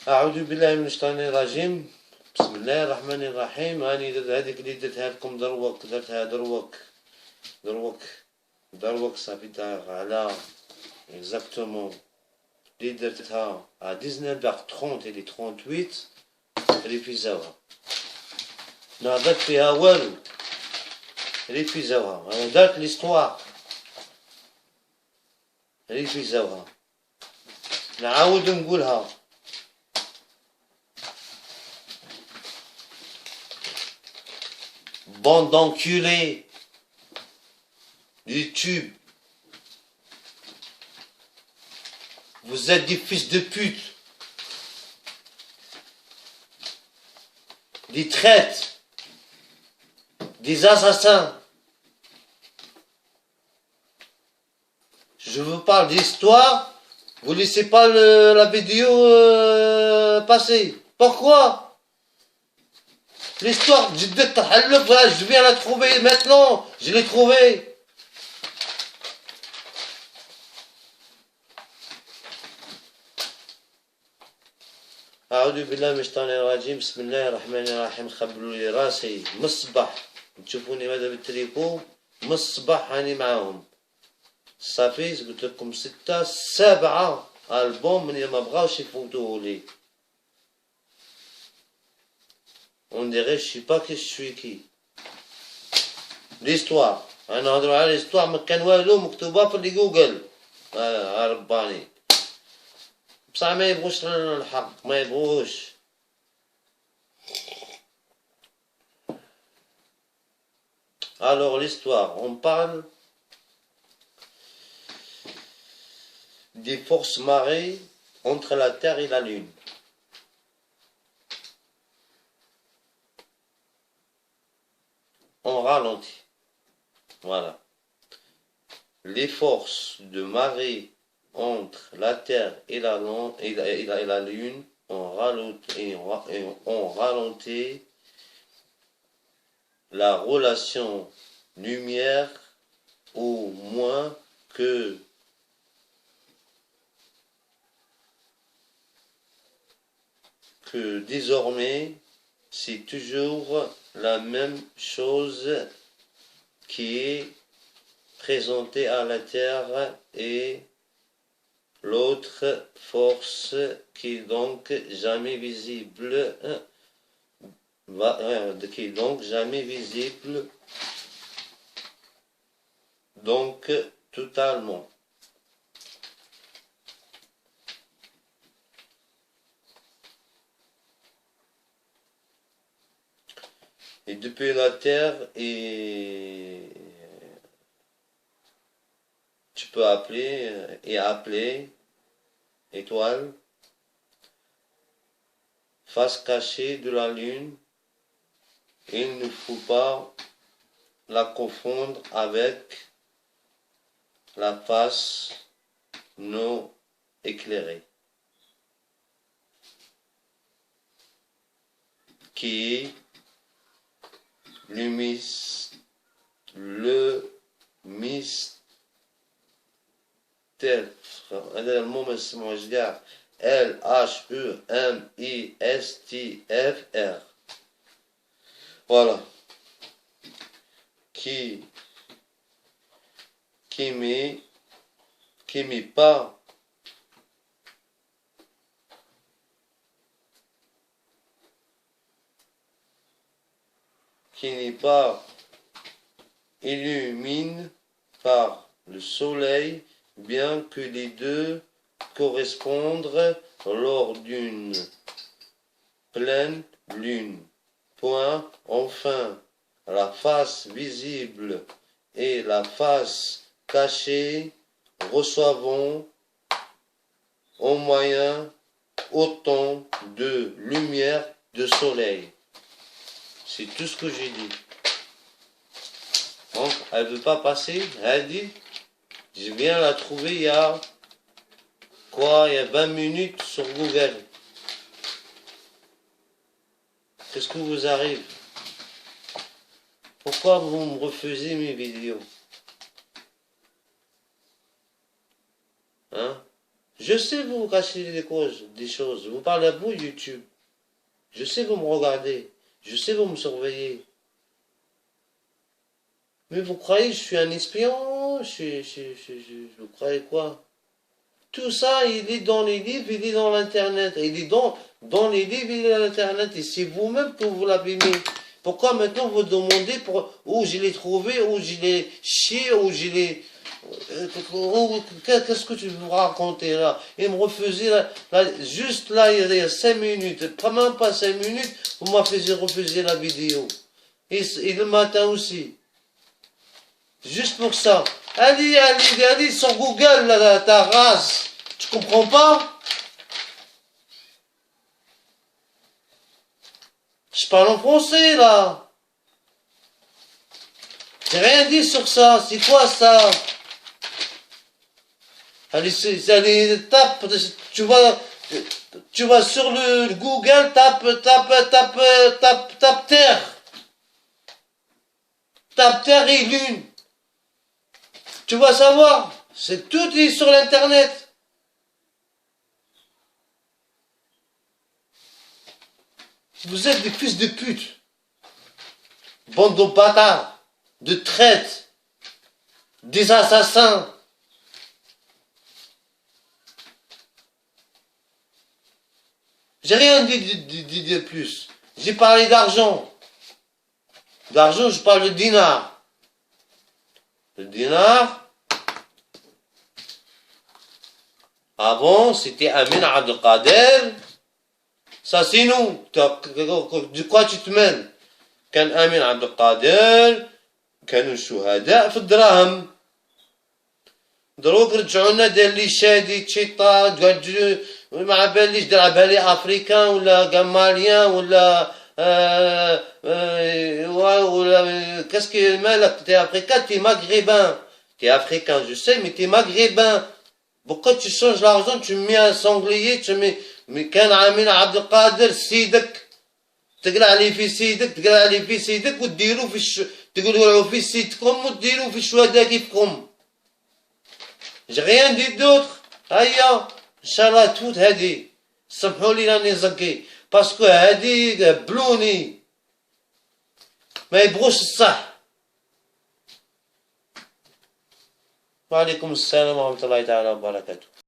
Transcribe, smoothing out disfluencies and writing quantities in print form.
أعوذ بالله من الشيطان الرجيم. بسم الله الرحمن الرحيم. راني درت هذيك اللي درتها لكم درتها دروك صافي داغ على اكزاكتومون اللي درتها à 19h30 اللي 38 ريفيزاوها. ما درت فيها والو، ريفيزاوها. أنا درت ليستواغ، ريفيزاوها. نعاود نقولها. Bande d'enculés, YouTube, vous êtes des fils de pute, des traîtres, des assassins. Je vous parle d'histoire, vous laissez pas la vidéo passer. Pourquoi? L'histoire, je viens la trouver maintenant, je l'ai trouvée. أعوذ بالله من الشيطان الرجيم. بسم الله الرحمن الرحيم. خبلوا لي راسي من الصباح، تشوفوني ماذا بالتريكو من الصباح هاني معاهم. صافي قلت لكم 6 7 ألبوم من ما بغاوش يفوتوه لي. On dirait je sais pas que je suis qui. L'histoire. أنا نهضروا على l'histoire ما كان والو مكتوبة في جوجل. رباني. بصح ما يبغوش الحق، ما يبغوش. Alors l'histoire, on parle des forces marées entre la Terre et la Lune. On ralentit. Voilà. Les forces de marée entre la Terre et la Lune ont ralenti la relation lumière au moins que désormais c'est toujours la même chose qui est présentée à la Terre et l'autre force qui est donc jamais visible, donc totalement. Et depuis la Terre, et tu peux appeler étoile, face cachée de la Lune, il ne faut pas la confondre avec la face non éclairée, qui est le mystère. هذا المهم اسمه كاع LHEMISTFR. Voilà. Qui n'est pas illumine par le soleil, bien que les deux correspondent lors d'une pleine lune. Point. Enfin, la face visible et la face cachée reçoivent en moyenne autant de lumière de soleil. C'est tout ce que j'ai dit. Donc, elle ne veut pas passer. Elle dit, je viens la trouver il y a 20 minutes sur Google. Qu'est-ce que vous arrive? Pourquoi vous me refusez mes vidéos? Hein? Je sais vous cachez des choses. Vous parlez à vous, YouTube. Je sais vous me regardez. Je sais vous me surveillez. Mais vous croyez que je suis un espion? Vous croyez quoi? Tout ça, il est dans les livres, il est dans l'Internet. Il est dans les livres, il est dans l'Internet. Et c'est vous-même que vous l'avez mis. Pourquoi maintenant vous demandez où je l'ai trouvé, où je l'ai chié, où je l'ai... Qu'est-ce que tu veux raconter là? Il me refusait juste là, il y a 5 minutes, pas même pas 5 minutes, vous m'avez refusé la vidéo. Et le matin aussi. Juste pour ça. Allez sur Google, là, ta race. Tu comprends pas? Je parle en français, là. J'ai rien dit sur ça. C'est quoi ça? Allez, tape. Tu vas sur le Google, tape terre. Tape terre et lune. Tu vas savoir. C'est tout est sur l'internet. Vous êtes des fils de pute. Bande de bâtards, de traîtres, des assassins. J'ai rien dit de plus. J'ai parlé d'argent. D'argent, je parle de dinar. Le dinar, avant, c'était Amin Abdelkader. Ça, c'est nous. De quoi tu te mêles? كان آمين عبد القادر كانوا شهداء في الدراهم. دروك رجعوا لنا دار لي شادي تشيطا ما باليش درعبها لي افريكان ولا غاماليان ولا كاسكي مالك تي افريكان تي مغربان تي افريكان جو سي مي تي مغربان. Pourquoi tu changes l'argent, tu mets un sanglier, tu mets كان آمين عبد القادر سيدك تقرا عليه في سيدك تقرا عليه في سيدك وديروا تقولوا في سيدكم وديروا في الشهداء كيفكم. J'ai rien dit d'autre. هيا ان شاء الله تفوت هادي. سمحوا لي راني زكي باسكو هادي بلوني ما يبغوش الصح. وعليكم السلام ورحمة الله تعالى وبركاته.